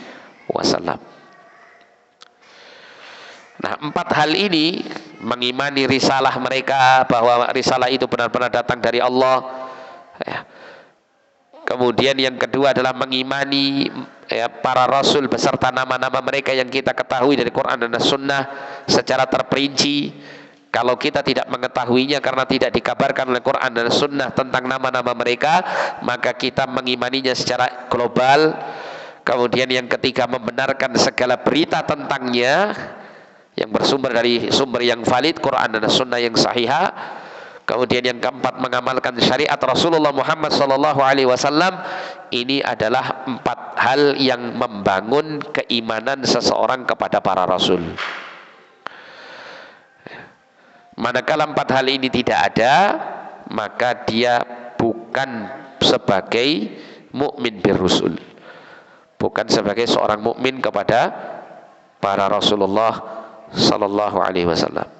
A: wasallam. Nah, 4 hal ini, mengimani risalah mereka, bahwa risalah itu benar-benar datang dari Allah, ya. Kemudian yang kedua adalah mengimani para rasul beserta nama-nama mereka yang kita ketahui dari Quran dan Sunnah secara terperinci. Kalau kita tidak mengetahuinya karena tidak dikabarkan oleh Quran dan Sunnah tentang nama-nama mereka, maka kita mengimaninya secara global. Kemudian yang ketiga, membenarkan segala berita tentangnya yang bersumber dari sumber yang valid, Quran dan Sunnah yang sahihah. Kemudian yang keempat, mengamalkan syariat Rasulullah Muhammad SAW. Ini adalah 4 hal yang membangun keimanan seseorang kepada para rasul. Manakala 4 hal ini tidak ada, maka dia bukan sebagai mukmin birrusul, bukan sebagai seorang mukmin kepada para Rasulullah sallallahu alaihi wasallam.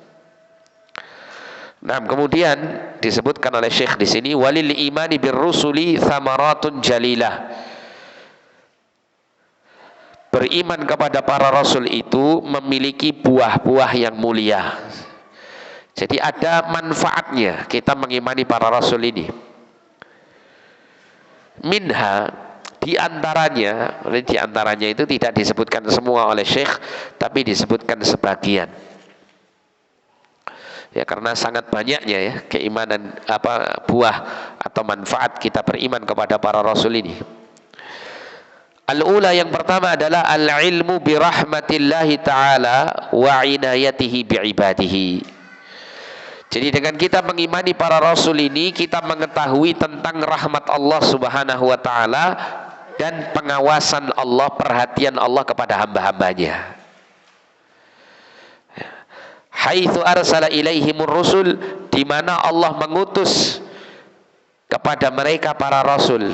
A: Nah, kemudian disebutkan oleh Syekh di sini, walil imani birrusuli thamaratun jalilah. Beriman kepada para rasul itu memiliki buah-buah yang mulia. Jadi ada manfaatnya kita mengimani para rasul ini. Minha, diantaranya itu tidak disebutkan semua oleh Syekh, tapi disebutkan sebagian. Ya, karena sangat banyaknya ya keimanan buah atau manfaat kita beriman kepada para rasul ini. Al-ula, yang pertama adalah al-ilmu bi rahmatillahi ta'ala wa inayatihi bi ibadihi. Jadi dengan kita mengimani para rasul ini, kita mengetahui tentang rahmat Allah Subhanahu wa taala dan pengawasan Allah, perhatian Allah kepada hamba-hambanya. Haitsu arsala ilaihimur rusul, di mana Allah mengutus kepada mereka para rasul.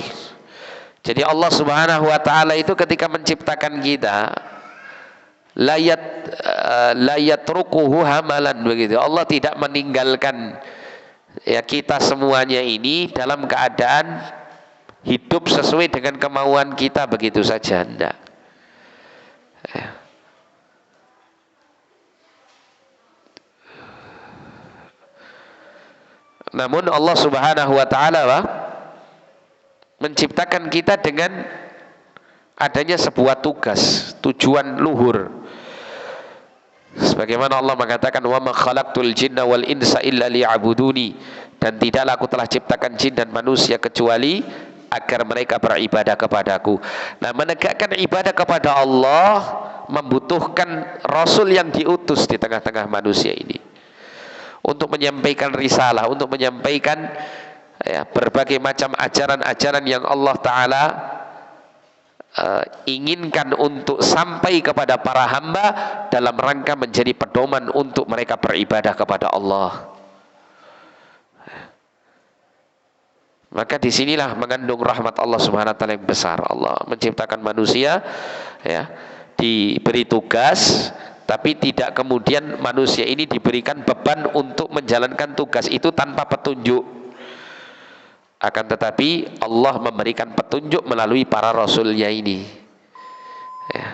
A: Jadi Allah Subhanahu wa taala itu ketika menciptakan kita, la yatrukuhu hamalan, begitu. Allah tidak meninggalkan ya kita semuanya ini dalam keadaan hidup sesuai dengan kemauan kita begitu saja, enggak. Ya. Namun Allah Subhanahu wa taala menciptakan kita dengan adanya sebuah tugas, tujuan luhur. Sebagaimana Allah mengatakan, wa ma khalaqtul jinna wal insa illa liya'buduni, dan tidaklah aku telah ciptakan jin dan manusia kecuali agar mereka beribadah kepadaku. Nah, menegakkan ibadah kepada Allah membutuhkan rasul yang diutus di tengah-tengah manusia ini untuk menyampaikan risalah, untuk menyampaikan berbagai macam ajaran-ajaran yang Allah Ta'ala inginkan untuk sampai kepada para hamba dalam rangka menjadi pedoman untuk mereka beribadah kepada Allah. Maka disinilah mengandung rahmat Allah Subhanahu wa taala yang besar. Allah menciptakan manusia, ya, diberi tugas, tapi tidak kemudian manusia ini diberikan beban untuk menjalankan tugas itu tanpa petunjuk. Akan tetapi Allah memberikan petunjuk melalui para rasulnya ini. Ya.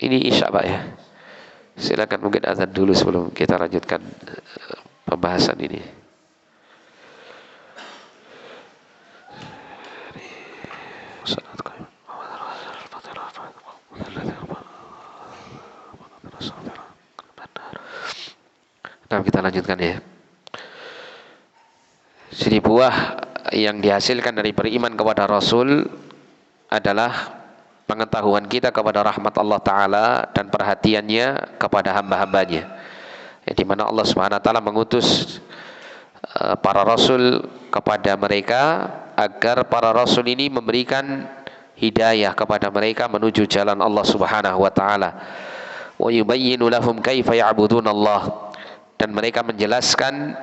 A: Ini Isya, Pak, ya. Silakan mungkin azan dulu sebelum kita lanjutkan pembahasan ini. Nah, kita lanjutkan ya. Jadi buah yang dihasilkan dari beriman kepada Rasul adalah pengetahuan kita kepada rahmat Allah Ta'ala dan perhatiannya kepada hamba-hambanya, ya, di mana Allah Subhanahu Wa Ta'ala mengutus para Rasul kepada mereka agar para Rasul ini memberikan hidayah kepada mereka menuju jalan Allah Subhanahu Wa Ta'ala. Wa yubayyinu lahum kaifa ya'budun Allah, dan mereka menjelaskan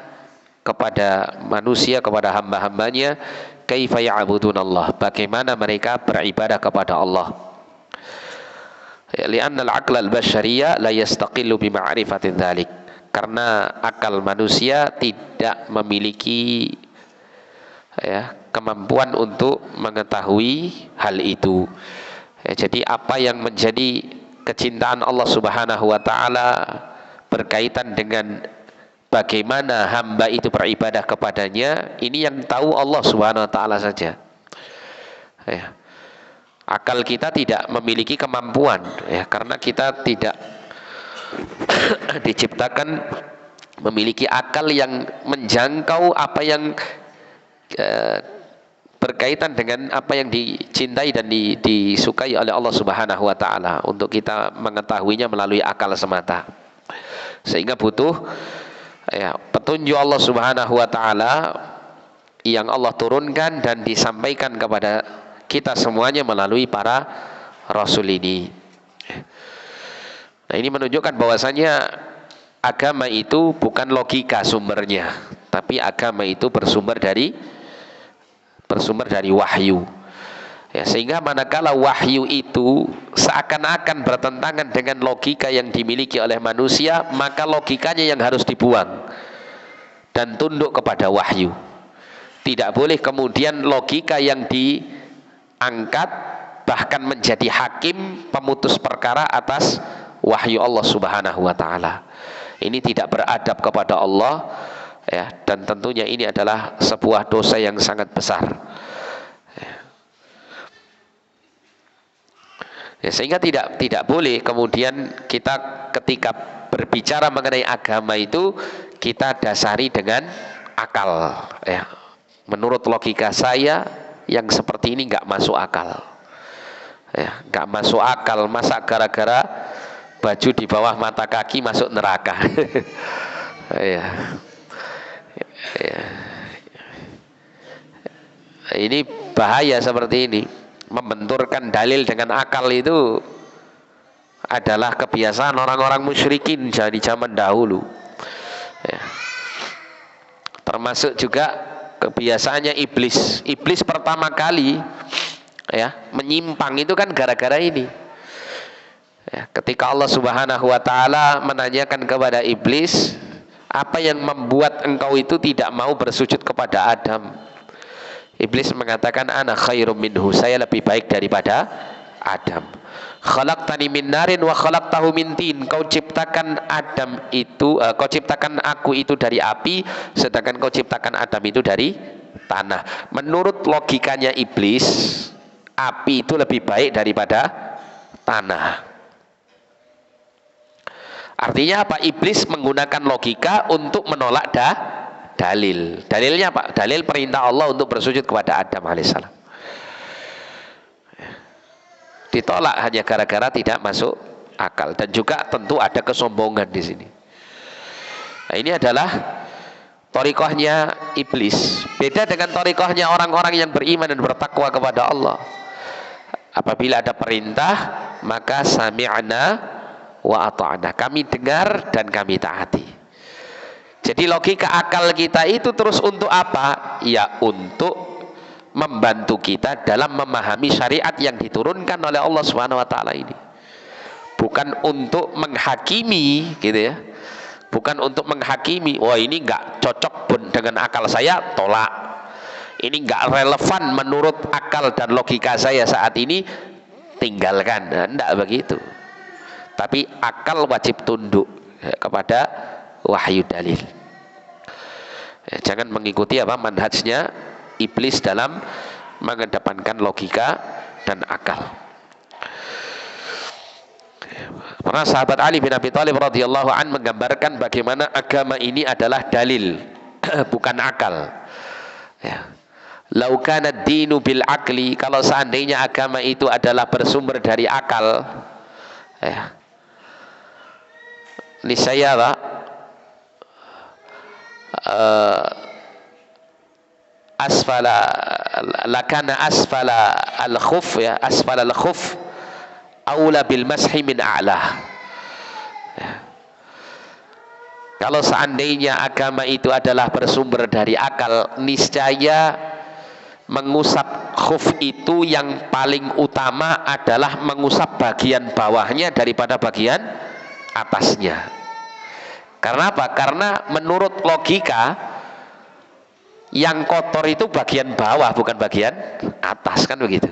A: kepada manusia, kepada hamba-hambanya, kaifa ya'budun Allah, bagaimana mereka beribadah kepada Allah. Li'anna al-aqla al-bashariyya la yastaqillu bima'rifatin dzalik, karena akal manusia tidak memiliki kemampuan untuk mengetahui hal itu. Jadi apa yang menjadi kecintaan Allah Subhanahu wa taala berkaitan dengan bagaimana hamba itu beribadah kepadanya, ini yang tahu Allah Subhanahu wa taala saja. Akal kita tidak memiliki kemampuan, karena kita tidak diciptakan memiliki akal yang menjangkau apa yang berkaitan dengan apa yang dicintai dan disukai oleh Allah Subhanahu wa taala untuk kita mengetahuinya melalui akal semata. Sehingga butuh petunjuk Allah Subhanahu wa taala yang Allah turunkan dan disampaikan kepada kita semuanya melalui para rasul ini. Nah, ini menunjukkan bahwasanya agama itu bukan logika sumbernya, tapi agama itu bersumber dari wahyu. Sehingga manakala wahyu itu seakan-akan bertentangan dengan logika yang dimiliki oleh manusia, maka logikanya yang harus dibuang dan tunduk kepada wahyu. Tidak boleh kemudian logika yang diangkat bahkan menjadi hakim pemutus perkara atas wahyu Allah Subhanahu wa taala. Ini tidak beradab kepada Allah, dan tentunya ini adalah sebuah dosa yang sangat besar. Sehingga tidak boleh kemudian kita ketika berbicara mengenai agama itu kita dasari dengan akal. Menurut logika saya yang seperti ini nggak masuk akal. Nggak masuk akal, masa gara-gara baju di bawah mata kaki masuk neraka. Ini bahaya seperti ini. Membenturkan dalil dengan akal itu adalah kebiasaan orang-orang musyrikin di zaman dahulu. Termasuk juga kebiasaannya iblis. Iblis pertama kali menyimpang itu kan gara-gara ini. Ketika Allah Subhanahu wa taala menanyakan kepada iblis, apa yang membuat engkau itu tidak mau bersujud kepada Adam? Iblis mengatakan, ana khairum minhu, saya lebih baik daripada Adam. Khalaqtani min narin wa khalaqtahu min tin, kau ciptakan aku itu dari api, sedangkan kau ciptakan Adam itu dari tanah. Menurut logikanya iblis, api itu lebih baik daripada tanah. Artinya apa? Iblis menggunakan logika untuk menolak dalil. Dalilnya apa? Dalil perintah Allah untuk bersujud kepada Adam alaihissalam. Ditolak hanya gara-gara tidak masuk akal, dan juga tentu ada kesombongan di sini. Nah, ini adalah thariqahnya iblis. Beda dengan thariqahnya orang-orang yang beriman dan bertakwa kepada Allah. Apabila ada perintah, maka sami'na wa ata'na, kami dengar dan kami taati. Jadi logika akal kita itu terus untuk apa? Ya untuk membantu kita dalam memahami syariat yang diturunkan oleh Allah Subhanahu wa taala ini. Bukan untuk menghakimi, gitu ya. Bukan untuk menghakimi, wah ini enggak cocok dengan akal saya, tolak. Ini enggak relevan menurut akal dan logika saya saat ini, tinggalkan. Nah, enggak begitu. Tapi akal wajib tunduk kepada wahyu dalil. Jangan mengikuti manhajnya iblis dalam mengedepankan logika dan akal. Karena sahabat Ali bin Abi Thalib radhiyallahu an menggambarkan bagaimana agama ini adalah dalil, bukan akal. Ya. Lau kana dinu bil akli, kalau seandainya agama itu adalah bersumber dari akal, ya, niscaya asfala lakana asfala al khuf, ya, asfala al khuf aula bil mashi min a'la. Ya. Kalau seandainya agama itu adalah bersumber dari akal, niscaya mengusap khuf itu yang paling utama adalah mengusap bagian bawahnya daripada bagian atasnya. Karena apa? Karena menurut logika yang kotor itu bagian bawah, bukan bagian atas, kan begitu.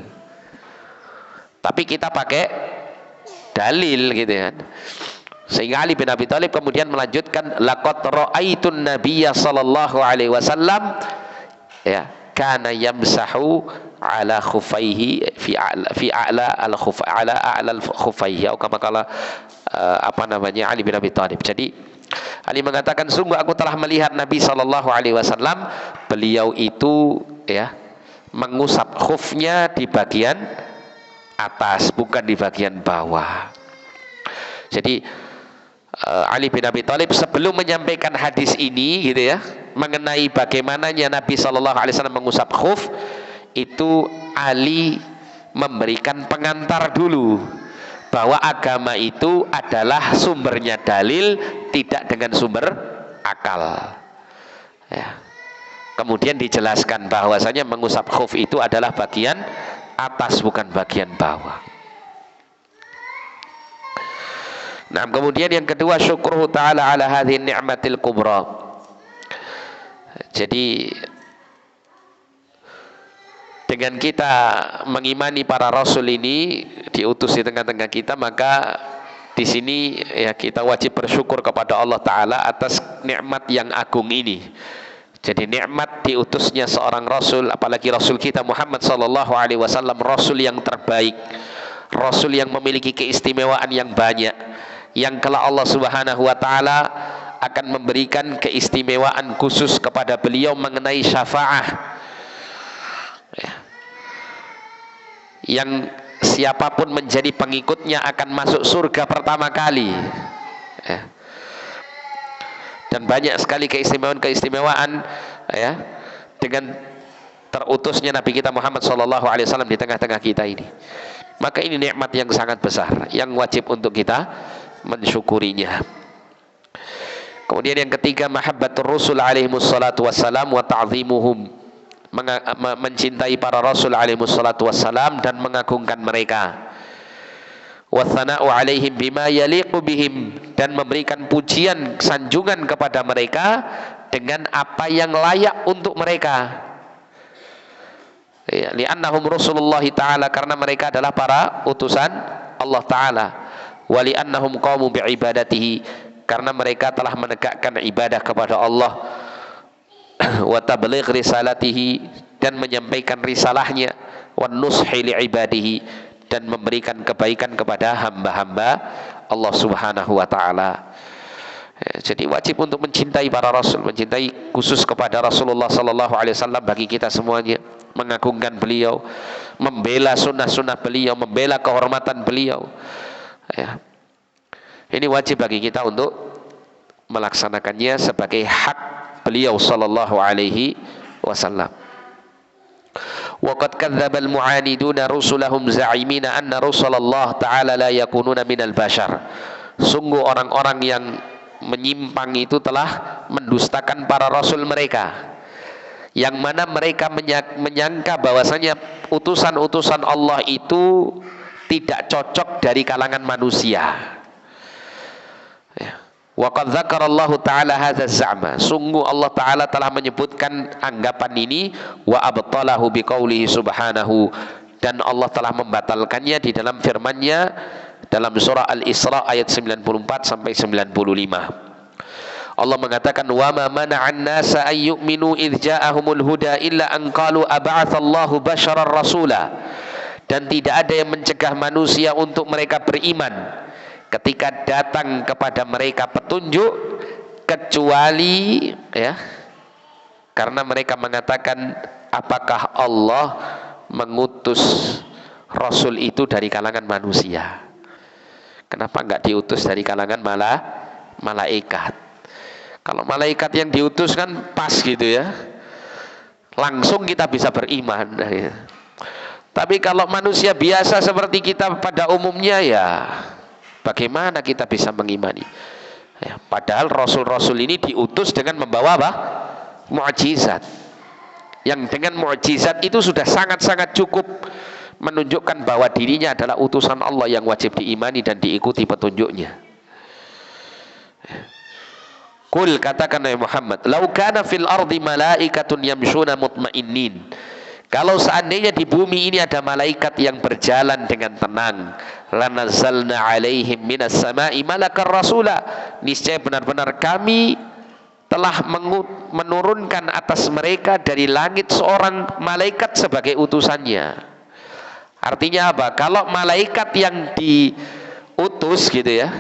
A: Tapi kita pakai dalil gitu kan. Sehingga Ali bin Abi Thalib kemudian melanjutkan, laqad ra'aitun nabiyya sallallahu alaihi wasallam, ya, kana yamsahu ala khufaihi fi a'la al khuf ala a'la al khufaihi, atau kama kala Ali bin Abi Thalib. Jadi Ali mengatakan, sungguh aku telah melihat Nabi sallallahu alaihi wasallam, beliau itu, ya, mengusap khufnya di bagian atas, bukan di bagian bawah. Jadi Ali bin Abi Thalib sebelum menyampaikan hadis ini, gitu ya, mengenai bagaimananya Nabi SAW mengusap khuf, itu Ali memberikan pengantar dulu bahwa agama itu adalah sumbernya dalil, tidak dengan sumber akal. Ya. Kemudian dijelaskan bahwasanya mengusap khuf itu adalah bagian atas, bukan bagian bawah. Nah, kemudian yang kedua, syukruhu ta'ala ala hadhihi ni'matil kubra. Jadi dengan kita mengimani para rasul ini diutus di tengah-tengah kita, maka di sini, ya, kita wajib bersyukur kepada Allah Ta'ala atas nikmat yang agung ini. Jadi nikmat diutusnya seorang rasul, apalagi rasul kita Muhammad sallallahu alaihi wasallam, rasul yang terbaik, rasul yang memiliki keistimewaan yang banyak, yang kelak Allah Subhanahu wa taala akan memberikan keistimewaan khusus kepada beliau mengenai syafaah, ya, yang siapapun menjadi pengikutnya akan masuk surga pertama kali, ya. Dan banyak sekali keistimewaan, ya, dengan terutusnya Nabi kita Muhammad SAW di tengah-tengah kita ini. Maka ini nikmat yang sangat besar, yang wajib untuk kita mensyukurinya. Kemudian yang ketiga, mahabbatur rusul alaihimus salatu wassalam wa ta'zimuhum, mencintai para rasul alaihimus salatu wassalam dan mengagungkan mereka. Wa thana'u alaihim bima yaliqu bihim, dan memberikan pujian, sanjungan kepada mereka dengan apa yang layak untuk mereka. Ya, li'annahum Rasulullah Ta'ala, karena mereka adalah para utusan Allah Ta'ala. Wa li'annahum qamu bi'ibadatihi, karena mereka telah menegakkan ibadah kepada Allah. Wa tabligh risalatihi, dan menyampaikan risalahnya. Wa nushi li'ibadihi, dan memberikan kebaikan kepada hamba-hamba Allah Subhanahu wa Ta'ala. Jadi wajib untuk mencintai para rasul, mencintai khusus kepada Rasulullah sallallahu alaihi wasallam bagi kita semuanya, mengagungkan beliau, membela sunnah-sunnah beliau, membela kehormatan beliau. Ya. Ini wajib bagi kita untuk melaksanakannya sebagai hak beliau sallallahu alaihi wasallam. Wa qad kadzdzaba al-mu'aniduna rusulahum za'imina anna Rasulullah ta'ala la yakununa minal bashar. Sungguh orang-orang yang menyimpang itu telah mendustakan para rasul mereka, yang mana mereka menyangka bahwasanya utusan-utusan Allah itu tidak cocok dari kalangan manusia. Wa qad dzakarallahu ta'ala hadza za'ma. Sungguh Allah Ta'ala telah menyebutkan anggapan ini, wa abtalahu biqaulihi subhanahu, dan Allah telah membatalkannya di dalam firman-Nya dalam surah Al-Isra ayat 94 sampai 95. Allah mengatakan, wa ma mana'an nasa ay yu'minu idz ja'ahumul huda illa an qalu ab'atsallahu basyarar rasula. Dan tidak ada yang mencegah manusia untuk mereka beriman ketika datang kepada mereka petunjuk, kecuali ya, karena mereka mengatakan, apakah Allah mengutus Rasul itu dari kalangan manusia? Kenapa enggak diutus dari kalangan malaikat? Kalau malaikat yang diutus kan pas gitu ya, langsung kita bisa beriman. Tapi kalau manusia biasa seperti kita pada umumnya, ya bagaimana kita bisa mengimani? Ya, padahal Rasul-Rasul ini diutus dengan membawa apa? Mukjizat. Yang dengan mukjizat itu sudah sangat-sangat cukup menunjukkan bahwa dirinya adalah utusan Allah yang wajib diimani dan diikuti petunjuknya. Qul, katakan Nabi Muhammad, "Lau kana fil ardi malaikatun yamshuna mutmainnin." Kalau seandainya di bumi ini ada malaikat yang berjalan dengan tenang, lanazzalna alaihim minas sama'i malakar rasula. Niscaya benar-benar kami telah menurunkan atas mereka dari langit seorang malaikat sebagai utusannya. Artinya apa? Kalau malaikat yang diutus gitu ya,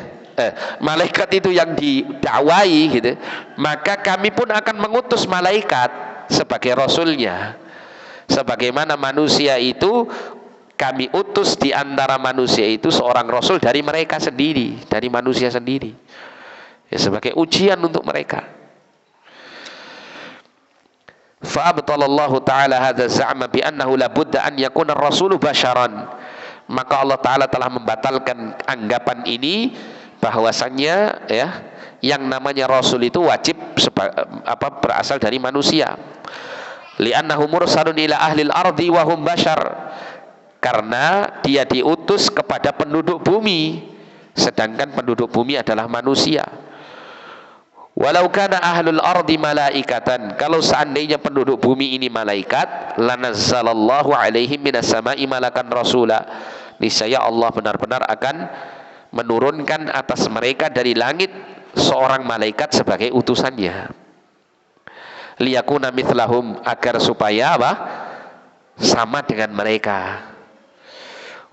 A: malaikat itu yang didakwai gitu, maka kami pun akan mengutus malaikat sebagai rasulnya. Sebagaimana manusia itu kami utus di antara manusia itu seorang rasul dari mereka sendiri, dari manusia sendiri, ya, sebagai ujian untuk mereka. Fa'abtalallahu ta'ala hadza za'ma bi annahu la budda an yakuna ar-rasulu basharan. Maka Allah Ta'ala telah membatalkan anggapan ini, bahwasannya ya, yang namanya rasul itu wajib berasal dari manusia. Li'annahu mursalun ila ahlil ardi wa hum bashar. Karena dia diutus kepada penduduk bumi, sedangkan penduduk bumi adalah manusia. Walau kana ahlul ardi malaikatan, kalau seandainya penduduk bumi ini malaikat, lanazzalallahu alaihim minas sama'i malakan rasula. Niscaya Allah benar-benar akan menurunkan atas mereka dari langit seorang malaikat sebagai utusannya. Liyakuna mithlahum, agar supaya apa? Sama dengan mereka.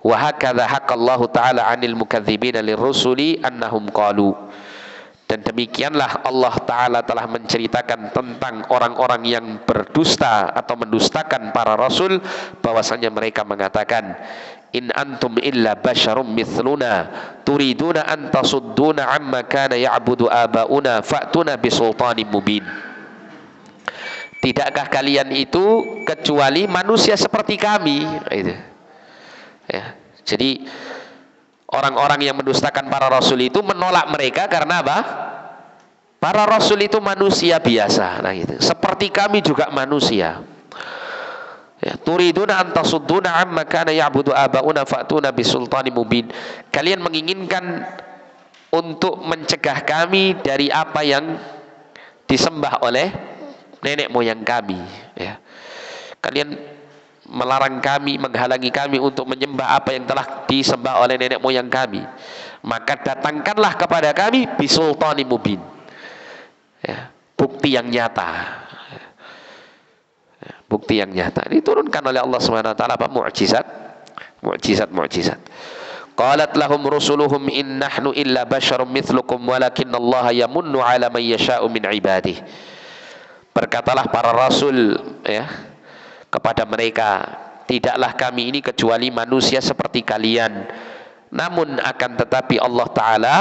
A: Wa hakadha haqqallahu ta'ala 'anil mukadzibina lirrusuli annahum qalu. Dan demikianlah Allah Ta'ala telah menceritakan tentang orang-orang yang berdusta atau mendustakan para rasul, bahwasanya mereka mengatakan, in antum illa basyarum mithluna turiduna an tasudduna amma kana ya'budu aba'una fa'tuna bisultanin mubin. Tidakkah kalian itu kecuali manusia seperti kami? Itu. Ya. Jadi orang-orang yang mendustakan para rasul itu menolak mereka karena apa? Para rasul itu manusia biasa, nah gitu. Seperti kami juga manusia. Ya, turiduna an tasudduna amma kana ya'budu aba'una fa'tuna bisultanin mubin. Kalian menginginkan untuk mencegah kami dari apa yang disembah oleh nenek moyang kami, ya. Kalian melarang kami, menghalangi kami untuk menyembah apa yang telah disembah oleh nenek moyang kami. Maka datangkanlah kepada kami bisultanin mubin, ya, bukti yang nyata. Bukti yang nyata diturunkan oleh Allah Subhanahu wa taala, apa? Mukjizat. Qalat lahum rusuluhum in nahnu illa basyarum mithlukum walakinallaha yamunnu ala man yasha'u min ibadihi. Berkatalah para rasul, ya, kepada mereka, tidaklah kami ini kecuali manusia seperti kalian, namun akan tetapi Allah Ta'ala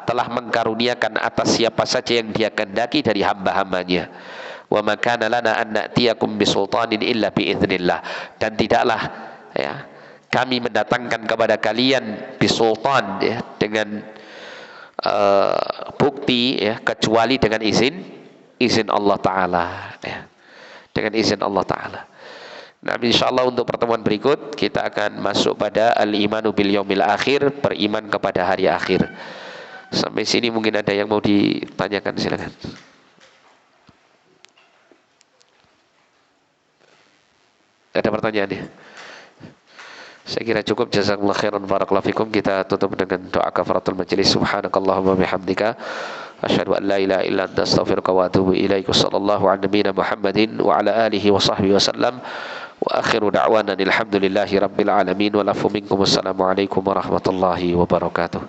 A: telah mengkaruniakan atas siapa saja yang Dia kehendaki dari hamba-hambanya. Wa ma kana lana an na'tiyakum bisultanin illa biiznillah. Dan tidaklah, ya, kami mendatangkan kepada kalian bisultan, ya, dengan bukti, ya, kecuali dengan izin Allah Ta'ala, ya, dengan izin Allah Ta'ala. Nah, insyaallah untuk pertemuan berikut kita akan masuk pada al-imanu bil yaumil akhir, beriman kepada hari akhir. Sampai sini mungkin ada yang mau ditanyakan, silakan. Ada pertanyaan ya? Saya kira cukup. Jazakallahu khairan, barakallahu fikum. Kita tutup dengan doa kafaratul majelis. Subhanakallahumma bihamdika asyhadu an la ilaha illa anta astaghfiruka wa atubu ilaik. Sallallahu ala nabiyyina Muhammadin wa ala alihi wa sahbihi wasallam. Wa akhiru da'wana alhamdulillahi rabbil alamin. Wa lafu minkum. Assalamualaikum warahmatullahi wabarakatuh.